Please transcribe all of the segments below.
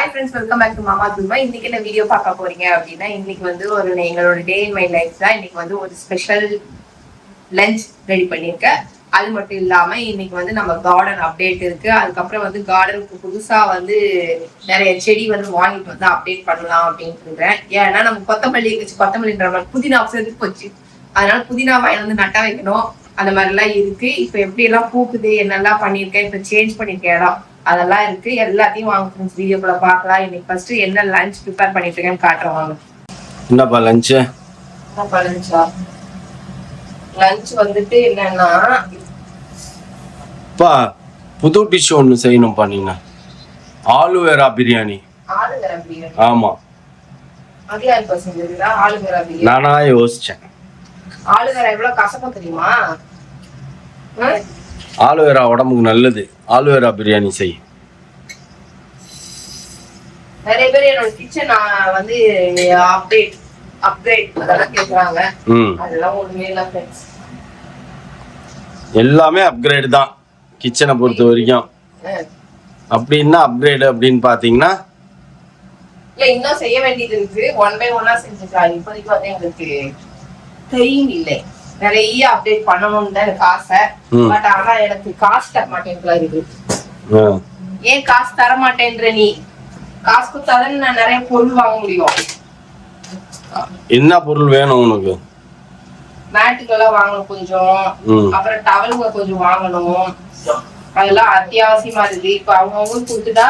Hi friends, welcome back to மாமா துருமா. இன்னைக்கு என்ன வீடியோ பார்க்க போறீங்க அப்படின்னா, இன்னைக்கு வந்து ஒரு எங்களோட டே இன் மை லைஃப் தான். இன்னைக்கு வந்து ஒரு ஸ்பெஷல் லஞ்ச் ரெடி பண்ணியிருக்கேன். அது மட்டும் இல்லாம இன்னைக்கு வந்து நம்ம கார்டன் அப்டேட் இருக்கு. அதுக்கப்புறம் வந்து கார்டனுக்கு புதுசா வந்து நிறைய செடி வந்து வாங்கிட்டு வந்து அப்டேட் பண்ணலாம் அப்படின்னு இருக்கிறேன். ஏன்னா நம்ம கொத்தமல்லின்ற மாதிரி புதினா சேர்த்து போச்சு. அதனால புதினா வாங்கி வந்து நட்டா வைக்கணும். அந்த மாதிரி எல்லாம் இருக்கு. இப்ப எப்படி எல்லாம் பூக்குது, என்னெல்லாம் பண்ணிருக்கேன், இப்ப சேஞ்ச் பண்ணிருக்கேன் இடம், அதெல்லாம் இருக்கு. எல்லாத்தையும் வாங்க ஃப்ரெண்ட்ஸ், வீடியோக்குள்ள பார்க்கலாம். இன்னைக்கு ஃபர்ஸ்ட் என்ன லஞ்ச் ப்ரிப்பேர் பண்ணிட்டு இருக்கேன்னு காட்டுறேன் வாங்க. என்னப்பா லஞ்ச்? லஞ்ச் வந்துட்டு என்னன்னா, பா புது டிஷ் ஒன்று செய்யணும்ப்பா. நீங்க ஆலுவேரா பிரியாணி. ஆலுவேரா பிரியாணி? ஆமா. அது யார் செஞ்சதுடா ஆலுவேரா பிரியாணி? நானா யோசிச்சேன். ஆலுவேரா எவ்வளவு கசப்பு தெரியுமா? ஆலுவேரா உடம்புக்கு நல்லது. ஆலுவேரா பிரியாணி செய். நிறைய பேர் என்னோட கிச்சன் வந்து அப்கிரேட் அதெல்லாம் கேக்குறாங்க. அதெல்லாம் ஒண்ணுமே இல்ல ஃப்ரெண்ட்ஸ், எல்லாமே அப்கிரேட் தான் கிச்சனை பொறுத்த வரைக்கும். அப்படின்னா அப்கிரேட் அப்படின்னு பாத்தீங்கன்னா இல்ல, இன்னும் செய்ய வேண்டியது இருக்கு. ஒன் பை ஒன்னா செஞ்சுக்கலாம். இப்போதைக்கு வந்து எங்களுக்கு டைம் இல்லை. நிறைய அப்டேட் பண்ணணும்னு தான் எனக்கு ஆசை. பட் ஆனா எனக்கு காசு தர மாட்டேன்ல இருக்கு. ஏன் காசு தர மாட்டேன்ற? நீ காசு கொடுத்தாதான் நான் நிறைய பொருள் வாங்க முடியும். என்ன பொருள் வேணும் உனக்கு? மேட்டுக்கெல்லாம் வாங்கணும் கொஞ்சம், அப்புறம் டவலுங்க கொஞ்சம் வாங்கணும். அதெல்லாம் அத்தியாவசியமா இருக்கு. இப்ப அவங்க கொடுத்துட்டா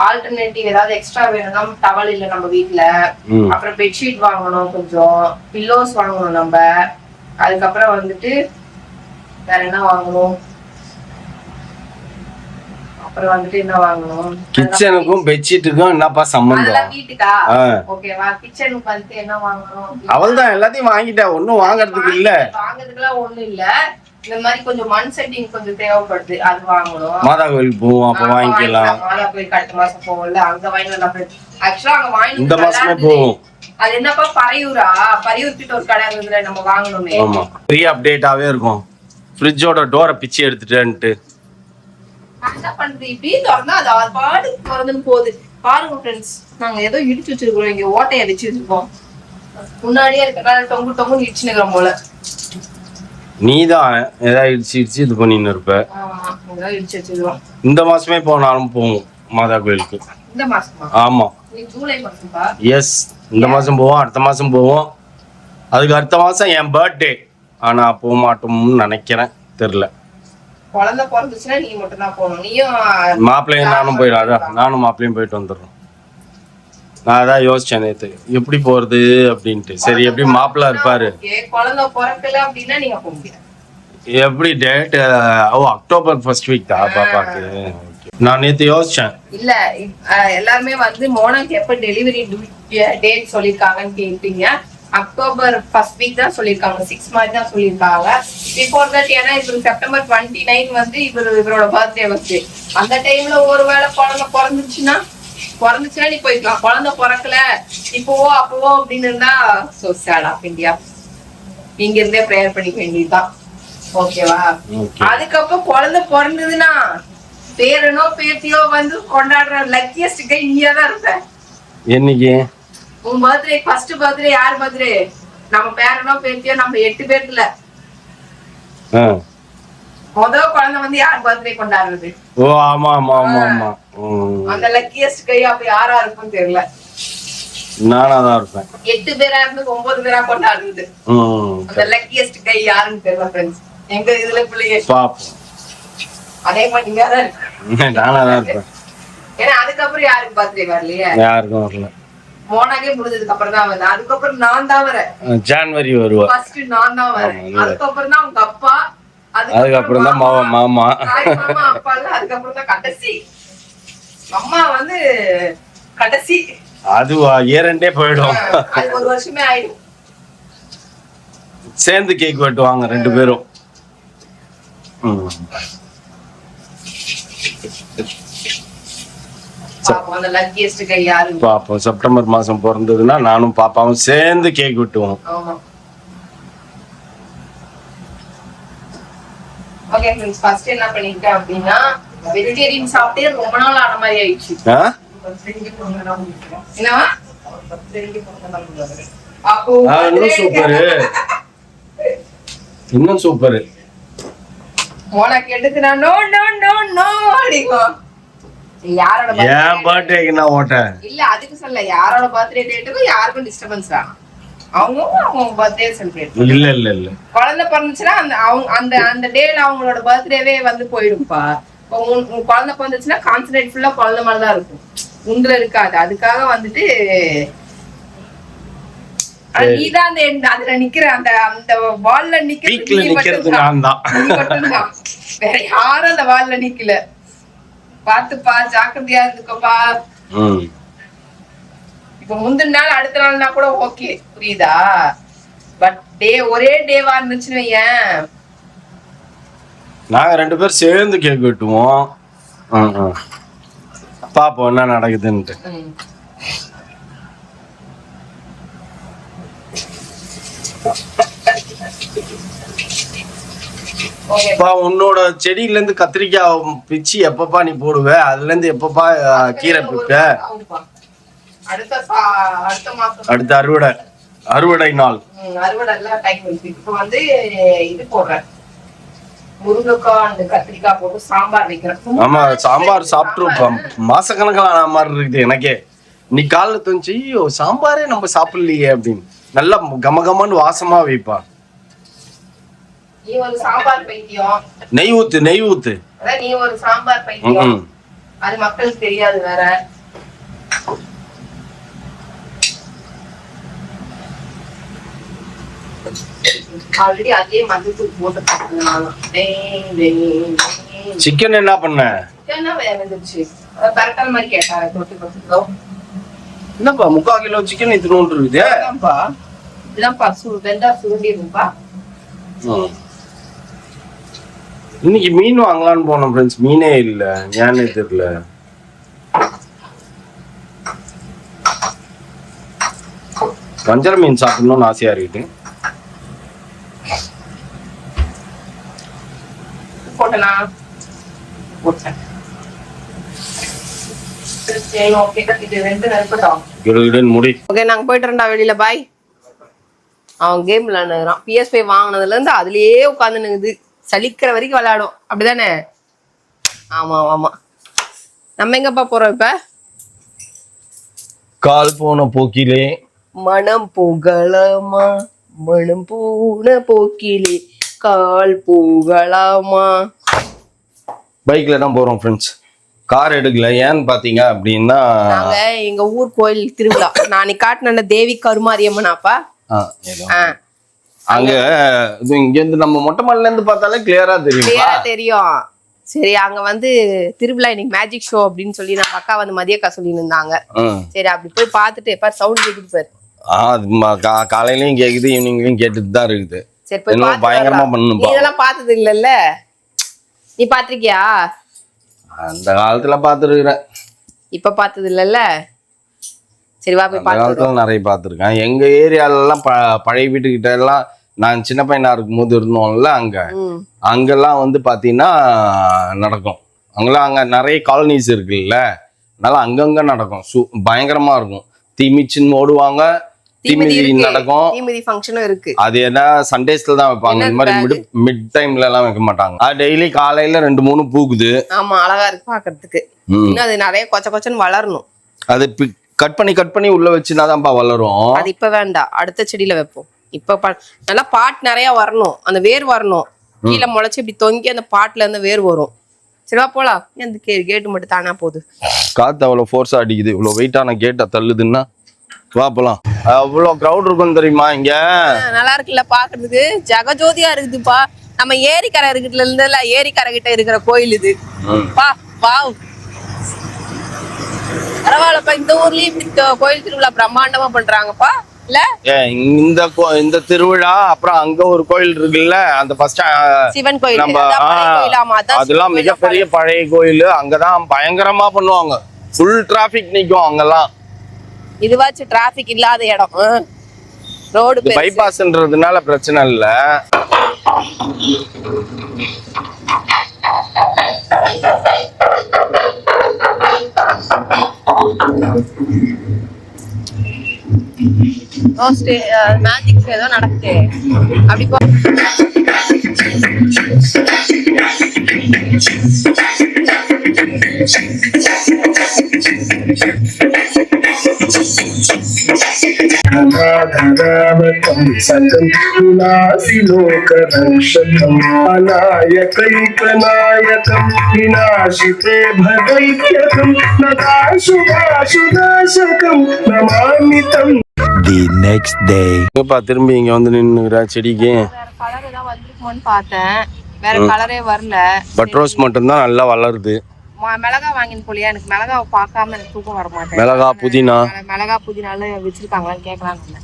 ஆல்டர்னேட்டிவ் ஏதாவது எக்ஸ்ட்ரா வேணும்னா டவல் இல்ல நம்ம வீட்டுல. அப்புறம் பெட்ஷீட் வாங்கணும், கொஞ்சம் பில்லோஸ் வாங்கணும் நம்ம. அதுக்கப்புறம் வந்துட்டு வேற என்ன வாங்கணும்? அப்புறம் வந்துட்டு என்ன வாங்கணும்? கிச்சனுக்கும் பெட்ஷீட்டுக்கும் என்னப்பா சம்பந்தம்? வீட்டுக்கா? ஓகேவா. கிச்சனுக்கு வந்துட்டு என்ன வாங்கணும்? அவள்தான் எல்லாத்தையும் வாங்கிட்டா, ஒன்னும் வாங்குறதுக்கு இல்ல. வாங்குறதுக்குலாம் ஒண்ணும் இல்ல. இந்த மாதிரி கொஞ்சம் மண் செட்டிங் கொஞ்சம் தேவைப்படுது, அது வாங்கணும். மாதா கோயிலுக்கு போவோம், அப்ப வாங்கிக்கலாம். மாதா கோயில் அடுத்த மாசம் போவோம்ல, அங்க வாங்கிடலாம். ஆக்சுவலா அங்க வாங்கி இந்த மாசமே போவோம். அது என்னப்பா பரையூரா? பரையூர் கிட்ட ஒரு கடை இருக்குதுல, நம்ம வாங்கணுமே. ஆமா, பெரிய அப்டேட்டாவே இருக்கும். ஃப்ரிட்ஜோட டோரை பிச்சு எடுத்துட்டேன்ட்டு என்ன பண்றது? இப்படி திறந்தா அது பாடு திறந்துன்னு போகுது. பாருங்க ஃப்ரெண்ட்ஸ், நாங்க ஏதோ இடிச்சு வச்சிருக்கோம். இங்க ஓட்டையை அடிச்சு வச்சிருக்கோம். முன்னாடியே இருக்கனால டொங்கு டொங்குன்னு இடிச்சுக்கிறோம் போல. நீதான் ஏதாவது இடிச்சு இது பண்ணின்னு இருப்ப. இடிச்சு வச்சிருக்கோம். இந்த மாசமே போனாலும் போவோம் மாதா கோயிலுக்கு. இந்த மாசமா? ஆமா, ஜூலை மாசம்பா. எஸ், இந்த மாசம் போவோம், அடுத்த மாசம் போவோம். அதுக்கு அடுத்த மாசம் என் பர்த்டே. ஆனா போக மாட்டோம்னு நினைக்கிறேன், தெரியல. குழந்தை பிறந்துச்சுன்னா நீ மட்டும் தான் போகணும். நீயும் மாப்பிள்ளையும் நானும் போயிடும். அதான் நானும் மாப்பிள்ளையும் போயிட்டு வந்துடுறோம். நான் அதான் யோசிச்சேன் நேத்து எப்படி போறது அப்படின்ட்டு. சரி, எப்படி மாப்பிள்ளை இருப்பாரு. குழந்தை பிறக்கல அப்படின்னா நீங்க போக முடியாது. எப்படி டேட்? அக்டோபர் ஃபர்ஸ்ட் வீக் தான் பாப்பாக்கு. நான் நேத்து யோசிச்சேன். இல்ல, எல்லாருமே வந்து மோனாக்கு எப்ப டெலிவரி டேட் சொல்லிருக்காங்கன்னு கேட்டீங்க. அக்டோபர் ஃபர்ஸ்ட் வீக் தான் சொல்லிருக்காங்க. 6 மாதிரி தான் சொல்லிருக்காங்க. பிஃபோர் தட், ஏன்னா இவரு செப்டம்பர் 29 வந்து இவரோட பர்த்டே வந்து அந்த டைம்ல ஒருவேளை குழந்தை பிறந்துச்சுன்னா நீ போய்க்கலாம். குழந்தை பிறக்கல இப்போவோ அப்பவோ அப்படின்னு இருந்தா சோ சேட் ஆஃப் இந்தியா. இங்க இருந்தே ப்ரேயர் பண்ணிக்க வேண்டியதுதான். ஓகேவா? அதுக்கப்புறம் குழந்தை பிறந்ததுன்னா பேரனோ பேத்தியோ வந்து கொண்டாடுற லக்கியஸ்ட் கை நீயா தான் இருப்ப. என்னைக்கு உன் பர்த்டே? ஃபர்ஸ்ட் பர்த்டே யார் பர்த்டே? நம்ம பேரனோ பேத்தியோ நம்ம 8 பேர்ல முதல் குழந்தை வந்து யார் பர்த்டே கொண்டாடுறது? ஓ ஆமா ஆமா ஆமா ஆமா. அந்த லக்கியஸ்ட் கை அப்ப யாரா இருக்கும்னு தெரியல. நானா தான் இருப்பேன். 8 பேரா இருந்து 9 பேரா கொண்டாடுறது. அந்த லக்கியஸ்ட் கை யாருன்னு தெரியல ஃப்ரெண்ட்ஸ். எங்க இதுல பிள்ளைங்க பாப்போம். அதே மாதிரி நீங்க தான் இருக்கு. நானா தான் இருப்பேன். ஏன்னா அதுக்கப்புறம் யாருக்கு பர்த்டே வரலையே? யாருக்கும் வரல. மோனாகே முடிஞ்சதுக்கு அப்புறம் தான் வருது. அதுக்கப்புறம் நான் தான் வரேன். ஜனவரி வருவா. ஃபர்ஸ்ட் நான் தான் வரேன். அதுக்கப்புறம் தான் உங்க அப்பா, அதுக்கப்புறம் தான் மாமா, அப்பா இல்ல, அதுக்கப்புறம் தான் கடைசி அம்மா வந்து கடைசி. அதுவா ஏரண்டே போயிடும். அது ஒரு வருஷமே ஆயிடும். சேர்ந்து கேக் வெட்டுவாங்க 2 பேரும். பாப்போம். செப்டம்பர் மாசம் பிறந்ததுன்னா நானும் பாப்பாவும் சேர்ந்து கேக் வெட்டுவோம். ஓகே ஃப்ரெண்ட்ஸ், ஃபர்ஸ்ட் என்ன பண்ணிட்டேன் அப்படின்னா வெஜிடேரியன் சாப்பிட்டே ரொம்ப நாள் ஆன மாதிரி ஆயிடுச்சு. என்னவா அப்போ இன்னும் சூப்பரு, இன்னும் சூப்பரு. உனக்கு எடுத்துனா நோ நோ நோ நோ அடிக்கும். யாரோட ஏன் பர்த்டேக்கு நான் ஓட்டேன் இல்ல, அதுக்கு சொல்ல. யாரோட பர்த்டே டேட்டுக்கும் யாருக்கும் டிஸ்டர்பன்ஸ் தான். அவங்க பர்த்டே செலிப்ரேட். இல்ல இல்ல இல்ல, குழந்தை பிறந்துச்சுன்னா அந்த அந்த டேல அவங்களோட பர்த்டேவே வந்து போயிடும்பா. உன் குழந்தை பிறந்துச்சுன்னா கான்சன்ட்ரேட் ஃபுல்லா குழந்தை மாதிரிதான் இருக்கும், உங்களை இருக்காது. அதுக்காக வந்துட்டு நீதான் அந்த அதுல நிக்கிற அந்த அந்த வால்ல நிக்கிறது நான் தான். வேற யாரும் அந்த வால்ல நிக்கல. பாத்துப்பா, ஜாக்கிரதையா இருந்துக்கோப்பா. இப்ப முந்தின நாள் அடுத்த நாள்னா கூட ஓகே, புரியுதா? பட் ஒரே டேவா இருந்துச்சுன்னு வையேன், நாங்க 2 பேரும் சேர்ந்து கேக் வெட்டுவோம். பாப்போம் என்ன நடக்குதுன்ட்டு. உன்னோட செடியில இருந்து கத்திரிக்காய் பிச்சு எப்பப்பா நீ போடுவ? அதுல இருந்து எப்பப்பா கீரை பிக்க? அடுத்த அறுவடை நாள். அறுவடை எல்லாம் டைம் இருக்கு. இப்ப வந்து இது போடுறேன், முருங்கைக்காய் அந்த கத்திரிக்காய் போட்டு சாம்பார் வைக்கிறேன். ஆமா, சாம்பார் சாப்பிட்டுருப்போம். மாசக்கணக்கான மாதிரி இருக்குது எனக்கே. நீ காலைல தோணுச்சு சாம்பாரே நம்ம சாப்பிடலையே அப்படின்னு. நல்லா கமகமான்னு வாசமா வைப்பா. நீ ஒரு சாம்பார் பைத்தியம். நெய் ஊத்து. அதான் நீ ஒரு சாம்பார் பைத்தியம். அது மக்களுக்கு தெரியாது வேற. ஆல்ரெடி அதே மஞ்சள் போட்டு சிக்கன் என்ன பண்ண? பரட்டல் மாதிரி கேட்டாங்க. என்னப்பா 3/4 கிலோ சிக்கன் இத்தனோண்டு இருக்குது? இதான்ப்பா வெந்தா சுருண்டி இருக்குப்பா. இன்னைக்கு மீன் வாங்கலான்னு போனோம் ஃப்ரெண்ட்ஸ், மீனே இல்ல. ஏன்னு தெரியல. வஞ்சர மீன் சாப்பிடணும்னு ஆசையா இருக்குது. நாங்க போயிட்டு வெளியில பாய். அவன் கேம் விளையாடுறான். PS5 வாங்கினதுல இருந்து அதுலயே உட்காந்து நிக்குது. சலிக்கிற வரைக்கும் விளையாடும், அப்படிதானே? ஆமா ஆமா. நம்ம எங்கப்பா போறோம் இப்ப? கால் போன போக்கிலே மனம் போகலாமா, மனம் போன போக்கிலே கால் போகலாமா. பைக்ல தான் போறோம் ஃப்ரெண்ட்ஸ், கார் எடுக்கல. ஏன்னு பாத்தீங்க அப்படின்னா, நாங்க எங்க ஊர் கோயில் திருவிழா. நான் காட்டின தேவி கருமாரியம்மனாப்பா. அங்க இங்க இருந்து நம்ம மொட்டை மாடில இருந்து பார்த்தாலே கிளியரா தெரியும். சரி, அங்க வந்து திருவிழா இன்னைக்கு மேஜிக் ஷோ அப்படின்னு சொல்லி நம்ம அக்கா வந்து மதியக்கா சொல்லி இருந்தாங்க. சரி, அப்படி போய் பார்த்துட்டு எப்ப சவுண்ட் கேக்குது பாரு. காலையிலயும் கேக்குது, ஈவினிங்லயும் கேட்டுட்டு தான் இருக்குது. சரி, போய் பயங்கரமா பண்ணணும். இதெல்லாம் பார்த்தது இல்லல்ல? நீ பாத்திருக்கியா? அந்த காலத்துல பாத்துருக்கிறேன், இப்ப பார்த்தது இல்லல்ல? சரி வா போய் காலத்துல நிறைய பாத்துருக்கேன். எங்க ஏரியால எல்லாம் பழைய வீட்டுக்கிட்ட எல்லாம் நான் சின்ன பையனா இருக்கும் போது இருந்தோம்ல, அங்கெல்லாம் வந்து பாத்தீங்கன்னா நடக்கும். அங்க நிறைய காலனிஸ் இருக்குல்ல, அதனால அங்கங்க நடக்கும். பயங்கரமா இருக்கும். தீமிச்சின்னு ஓடுவாங்க, தீமிதி நடக்கும். தீமிதி ஃபங்க்ஷனும் இருக்கு. அது என்ன சண்டேஸ்ல தான் வைப்பாங்க. இந்த மாதிரி மிட் டைம்ல எல்லாம் வைக்க மாட்டாங்க. அது டெய்லி காலையில 2-3 பூக்குது. ஆமா, அழகா இருக்கு பாக்குறதுக்கு. இன்னும் அது நிறைய கொச்சன்னு வளரணும். அது கட் பண்ணி உள்ள வச்சுனாதான்ப்பா வளரும். அது இப்ப வேண்டாம், அடுத்த செடியில வைப்போம். இப்ப நல்லா பாட் நிறைய வரணும், அந்த வேர் வரணும். கீழே முளைச்சு இப்படி தொங்கி அந்த பாட்டுல இருந்து வேர் வரும். சரிவா போலாம். அந்த கேட்டு மட்டும் தானா போகுது. காத்து அவ்வளவு ஃபோர்ஸா அடிக்குது. இவ்வளவு வெயிட்டான கேட்டை தள்ளுதுன்னா வா போலாம். அவ்வளவு கிரௌட் இருக்கும் தெரியுமா இங்க? நல்லா இருக்குல்ல பாக்குறதுக்கு, ஜகஜோதியா இருக்குதுப்பா. நம்ம ஏரிக்கரை இருக்குல இருந்துல, ஏரிக்கரை கிட்ட இருக்கிற கோயில் இது. வாவ், பரவாயில்லப்பா. இந்த ஊர்லயும் கோயில் திருவிழா பிரம்மாண்டமா பண்றாங்கப்பா இல்ல? இந்த திருவிழா அப்புறம் அங்க ஒரு கோயில் இருக்குல்ல, அந்த ஃபர்ஸ்ட் சிவன் கோயில். அதெல்லாம் மிகப்பெரிய பழைய கோயில். அங்கதான் பயங்கரமா பண்ணுவாங்க. ஃபுல் டிராபிக் நிக்கும் அங்கெல்லாம். இதுவாச்சும் டிராபிக் இல்லாத இடம். ரோடு பைபாஸ்ன்றதுனால பிரச்சனை இல்ல. மேஜிக்ஸ் ஏதோ நடக்குது அப்படி विनाशिलोकरक्षकम् अनायकैकनायकं विनाशिते भदैत्यकं नताशुभाशुनाशकं नमामि तम्. The next day. திரும்பி இங்க வந்து நின்னுற செடிக்கு கலர் ஏதாவது வந்திருக்குமோன்னு பார்த்தேன், வேற கலரே வரல. பட்ரோஸ் மட்டும்தான் நல்லா வளருது. மிளகா வாங்கின்னு போலியா, எனக்கு மிளகாவை பார்க்காம எனக்கு தூக்கம் வர மாட்டேன். மிளகா புதினா வச்சிருக்காங்களான்னு கேட்கலான்னு.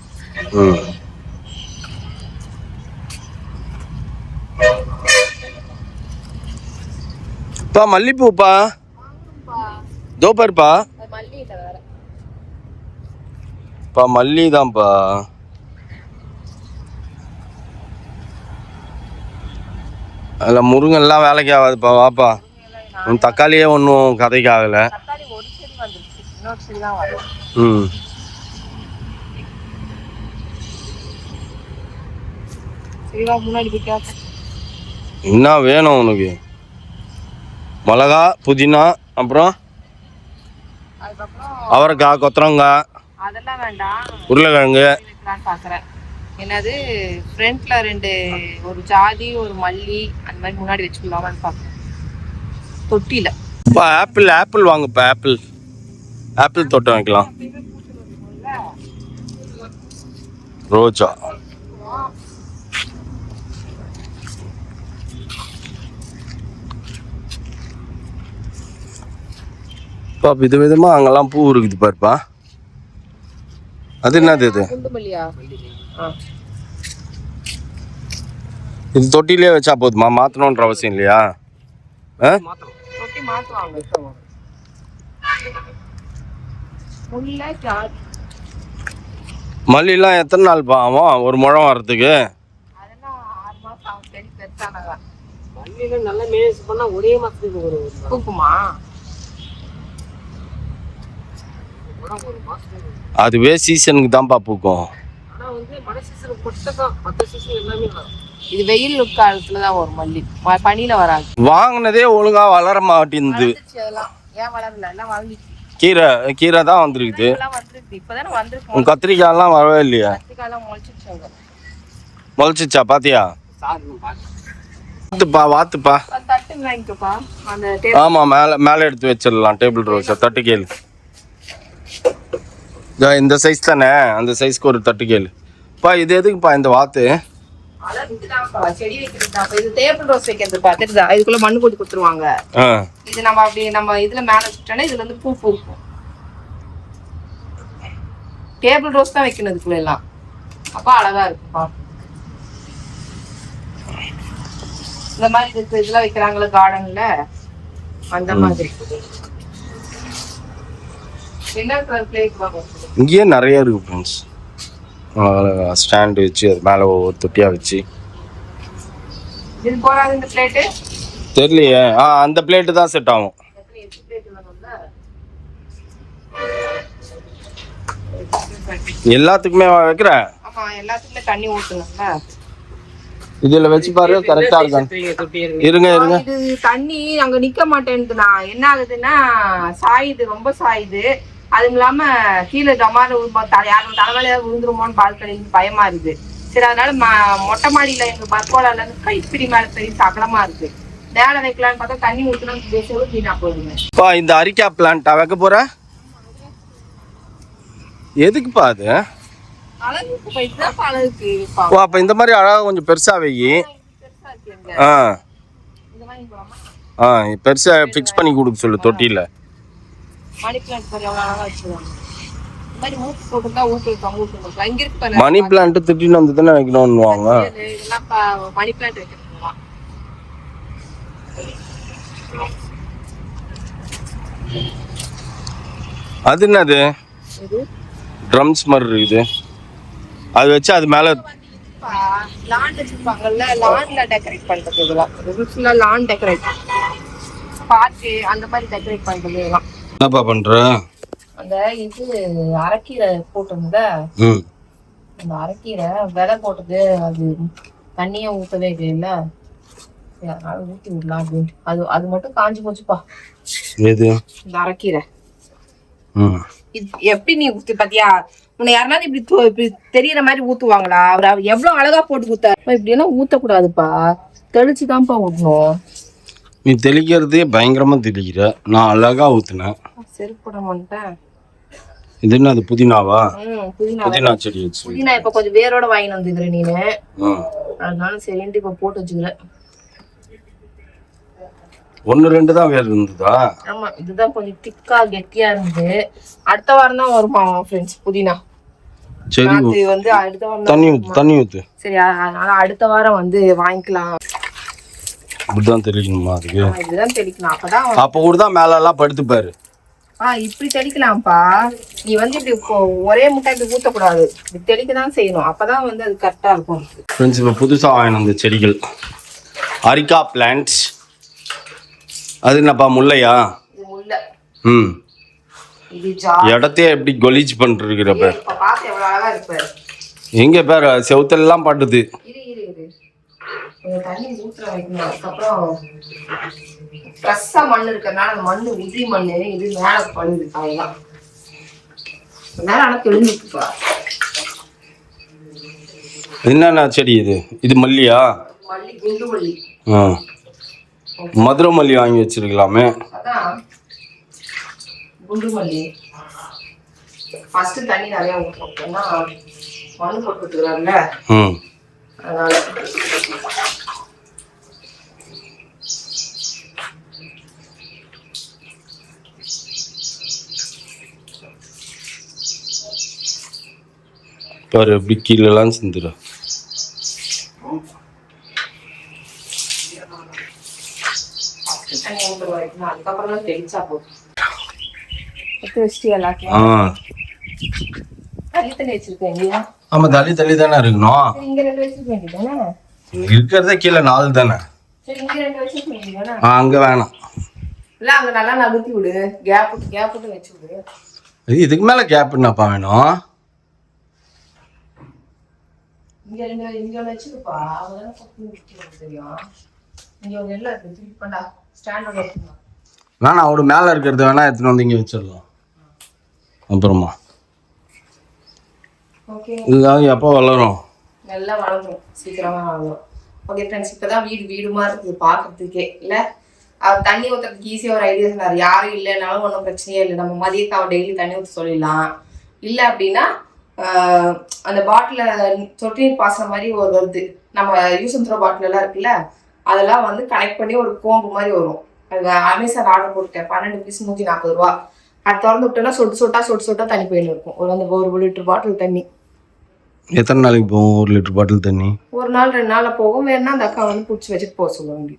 பா மல்லிப்பூப்பா தோப்பர்ப்பா பா மல்லி தான்ப்பா. அதில் முருங்கெல்லாம் வேலைக்கு ஆகாதுப்பா. வாப்பா, உன் தக்காளியே ஒன்றும் கதைக்கு ஆகலை. ம் என்ன வேணும் உனக்கு? மிளகா, புதினா, அப்புறம் அவரைக்காய், கொத்தரங்காய், அதெல்லாம் வேண்டாம். உருளைக்கிழங்கு பாக்குறேன். என்னது ஃப்ரண்ட்ல ஒரு ஜாதி ஒரு மல்லி அந்த மாதிரி முன்னாடி வச்சுக்கலாமான்னு பாக்குறேன். தொட்டில ஆப்பிள் வாங்குப்பா. ஆப்பிள் தோட்டம் வைக்கலாம். ரோஜா பா, விதவிதமா அங்கெல்லாம் பூ இருக்குது பாருப்பா. அது என்னது இது? இது தொட்டிலே வச்சா போதுமா? மாத்தணும்ன்ற அவசியம் இல்லையா? மல்லிலாம் எத்தனை நாள் ஆகும் ஒரு முழம் வர்றதுக்கு? அதுவே சீசனுக்கு தான்ப்பா பூக்கும். இது வெயில் காலத்துலதான் வரும் மல்லி, பனியில வராது. வாங்கினதே ஒழுங்கா வளர மாட்டேங்குது. ஏன் வளரல? எல்லாம் வளர்ந்துச்சு. கீரை தான் வந்திருக்குது. இப்பதானே வந்திருக்கு. உன் கத்திரிக்காய் எல்லாம் வரவே இல்லையா? முளைச்சிச்சா? பாத்தியா? வாத்துப்பா. ஆமா, மேல எடுத்து வச்சிடலாம். டேபிள் ரோஸ் தட்டு கேளு. இந்த சைஸ் தானே, அந்த சைஸ்க்கு ஒரு தட்டு கேளு. பா, இது எதுக்குப்பா இந்த வாத்து? டேபிள் ரோஸ் வைக்கிறது பாத்துட்டு இதுக்குள்ள மண்ணு போட்டு கொடுத்துருவாங்க. இது நம்ம இதுல மேல வச்சுட்டோம்னா இதுல இருந்து பூ பூக்கும். டேபிள் ரோஸ் தான் வைக்கணும் இதுக்குள்ள எல்லாம். அப்ப அழகா இருக்குப்பா. இந்த மாதிரி இதெல்லாம் வைக்கிறாங்களா கார்டன்ல, அந்த மாதிரி. இங்கேயே நிறைய இருக்கு ஃப்ரெண்ட்ஸ். ஸ்டாண்ட் வச்சு அது மேலே ஒவ்வொரு தொட்டியாக வச்சு. தெரியலையே. அந்த பிளேட்டு தான் செட் ஆகும். எல்லாத்துக்குமே வைக்கிறேன். தண்ணி ஊற்றணும்ல. இதுல வச்சு பாரு, கரெக்டா இருக்கும். இருங்க. இது தண்ணி அங்க நிக்க மாட்டேன்னுதுண்ணா. என்ன ஆகுதுன்னா சாயுது, ரொம்ப சாயுது. அதுவும் இல்லாம கீழே ஜமால யாரும் தலைமையில விழுந்துருமோன்னு பால்கனின்னு பயமா இருக்கு. சரி, அதனால மொட்டை மாடியில எங்க பர்கோலால கைப்பிடி மேல பெரிய அகலமா இருக்கு. மேல வைக்கலான்னு பார்த்தா தண்ணி ஊற்றணும் வீணா போகுதுங்க. இந்த அரிக்கா பிளான்ட்டா வைக்க போற? எதுக்குப்பா அது? அப்ப இந்த மாதிரி அழகா கொஞ்சம் பெருசா வை. பெருசா ஃபிக்ஸ் பண்ணி கொடுக்க சொல்லு தொட்டியில. மணி பிளான்ட் திட்டின்னு வந்து தானே வைக்கணும்னுவாங்க. அது என்னது? ட்ரம்ஸ் மாதிரி இருக்குது. அது வச்சு அது மேல லான் வச்சிருப்பாங்கல்ல, லான்ல டெக்கரேட் பண்றது. இதெல்லாம் ஃபுல்லா லான் டெக்கரேட் பார்க் அந்த மாதிரி டெக்கரேட் பண்றது. இதெல்லாம் என்னப்பா பண்ற? அந்த இது அரைக்கீரை போட்டிருந்த ம் அந்த அரைக்கீரை விதை போட்டது அது தண்ணியே ஊற்றவே இல்லைல்ல, சரி அதனால ஊற்றி விடலாம் அப்படின்ட்டு. அது மட்டும் காஞ்சி போச்சுப்பா எது இந்த அரைக்கீரை. ம் இது எப்படி நீ ஊத்தி பாத்தியா? உன்னை யாருனாலும் இப்படி தெரியற மாதிரி ஊத்துவாங்களா? அவர் எவ்வளவு அழகா போட்டு ஊத்தாரு. இப்படி எல்லாம் ஊத்தக்கூடாதுப்பா, தெளிச்சுதான்ப்பா ஊட்டணும். நீ தெளிக்கிறதே பயங்கரமா தெளிக்கிற, நான் அழகா ஊத்துனேன். செருப்பு போட மாட்டேன். இது என்ன, அது புதினாவா? புதினா செடி வச்சு. புதினா இப்ப கொஞ்சம் வேரோட வாங்கிட்டு வந்துக்கிறேன் நீனு, அதனால சரின்ட்டு இப்ப போட்டு வச்சுக்கிறேன். 1-2 தான் வேர் இருந்ததா? ஆமா, இதுதான் கொஞ்சம் திக்கா கெட்டியா இருந்து. அடுத்த வாரம் தான் வருமா ஃப்ரெண்ட்ஸ் புதினா. சரி வந்து அடுத்த வாரம் தண்ணி ஊத்து. சரி, அதனால அடுத்த வாரம் வந்து வாங்கிக்கலாம். இப்படிதான் தெளிக்கணுமா அதுக்கு? இதுதான் தெளிக்கணும். அப்பதான் அப்ப கூட தான் மேல எல்லாம் படுத்து பாரு. இப்படி தெளிக்கலாம்ப்பா. நீ வந்து இப்படி ஒரே முட்டை இப்படி ஊத்தக்கூடாது, இப்படி தெளிக்கதான் செய்யணும். அப்பதான் வந்து அது கரெக்டா இருக்கும். ஃப்ரெண்ட்ஸ், இப்போ புதுசா வாங்கின அந்த செடிகள் அரிக்கா பிளான்ட்ஸ். அது என்னப்பா, முல்லையா? இது முல்லை. ம் இது இடத்தையே எப்படி கொலிஜ் பண்ணிருக்கிற பேர். இப்ப பார்த்து எவ்வளவு அழகா இருக்கு. எங்க பேர் செவுத்தெல்லாம் பட்டுது. தண்ணி ஊத்துற வைக்கணும். அதுக்கப்புறம் ஃப்ரெஷ்ஷா மண் இருக்கிறதுனால அந்த மண்ணு உதிரி மண்ணு இது மேல பண்ணுது. அவ்வளவுதான். நேரம் ஆனா தெளிஞ்சுக்குப்பா. என்னென்ன செடி இது? இது மல்லியா? மல்லி, குண்டு மல்லி. மதுரை மல்லி வாங்கி வச்சிருக்கலாமே. அதான் குண்டு மல்லி. ஃபர்ஸ்ட் தண்ணி நிறைய ஊற்றணும், ஏன்னா மண் போட்டுக்கிறாருல, அதனால. பாரு எப்படி கீழெல்லாம் சிந்துரு. தண்ணி ஊற்றுற வரைக்கும் அதுக்கப்புறம் தான் தெளிச்சா போதும். எடுத்து வச்சுட்டு எல்லாத்தையும் தள்ளி தள்ளி வச்சிருக்கேன் இல்லையா? ஆமா, தள்ளி தள்ளி தானே இருக்கணும். இங்க 2 வச்சிருக்க வேண்டியதானே? இருக்கிறதே கீழே 4 தானே. சரி, இங்க 2 வச்சிருக்க வேண்டியதானே? அங்க வேணாம். இல்ல, அங்க நல்லா நகர்த்தி விடு, கேப் விட்டு வச்சு விடு. இதுக்கு மேல கேப் என்னப்பா வேணும்? இங்க 2 வச்சிருப்பா, அவதான் தெரியும். இங்க ஒரு எல்லாம் இருக்கு, திருப்பி பண்ணா ஸ்டாண்டர்ட் வச்சுக்கலாம். வேணா, அவரு மேல இருக்கிறது வேணா எடுத்துன்னு வந்து இங்க வச்சிடலாம் அப்புறமா. ஓகே, இதுதான் எப்போ வளரும்? நல்லா வளரும், சீக்கிரமா வளரும். ஓகே ஃப்ரெண்ட்ஸ், இப்பதான் வீடு மாதிரி இருக்குது பார்க்கறதுக்கே இல்ல. அவர் தண்ணி ஊற்றுறதுக்கு ஈஸியாக ஒரு ஐடியா சொன்னார். யாரும் இல்லைனாலும் ஒன்றும் பிரச்சனையே இல்லை, நம்ம மதியத்தை அவர் டெய்லி தண்ணி ஊற்ற சொல்லிடலாம். இல்லை அப்படின்னா அந்த பாட்டிலில் சொட்டு நீர் பாசன மாதிரி ஒரு வருது, நம்ம யூஸ் அண்ட் த்ரோ பாட்டிலெல்லாம் இருக்குல்ல, அதெல்லாம் வந்து கனெக்ட் பண்ணி ஒரு கோம்பு மாதிரி வரும். அது அமேசான் ஆர்டர் போட்டுட்டேன், 12 பீஸ் 140 ரூபா. அது திறந்து விட்டோன்னா சொட்டு சொட்டா தண்ணி போயின்னு இருக்கும். அந்த 1 லிட்டர் பாட்டில் தண்ணி. எத்தனை நாளைக்கு போகும் 1 லிட்டர் பாட்டில் தண்ணி? 1 நாள் 2 நாள்ல போகும். வேணுன்னா அந்த அக்கா வந்து பிடிச்சி வச்சுட்டு போக சொல்லுவாங்க.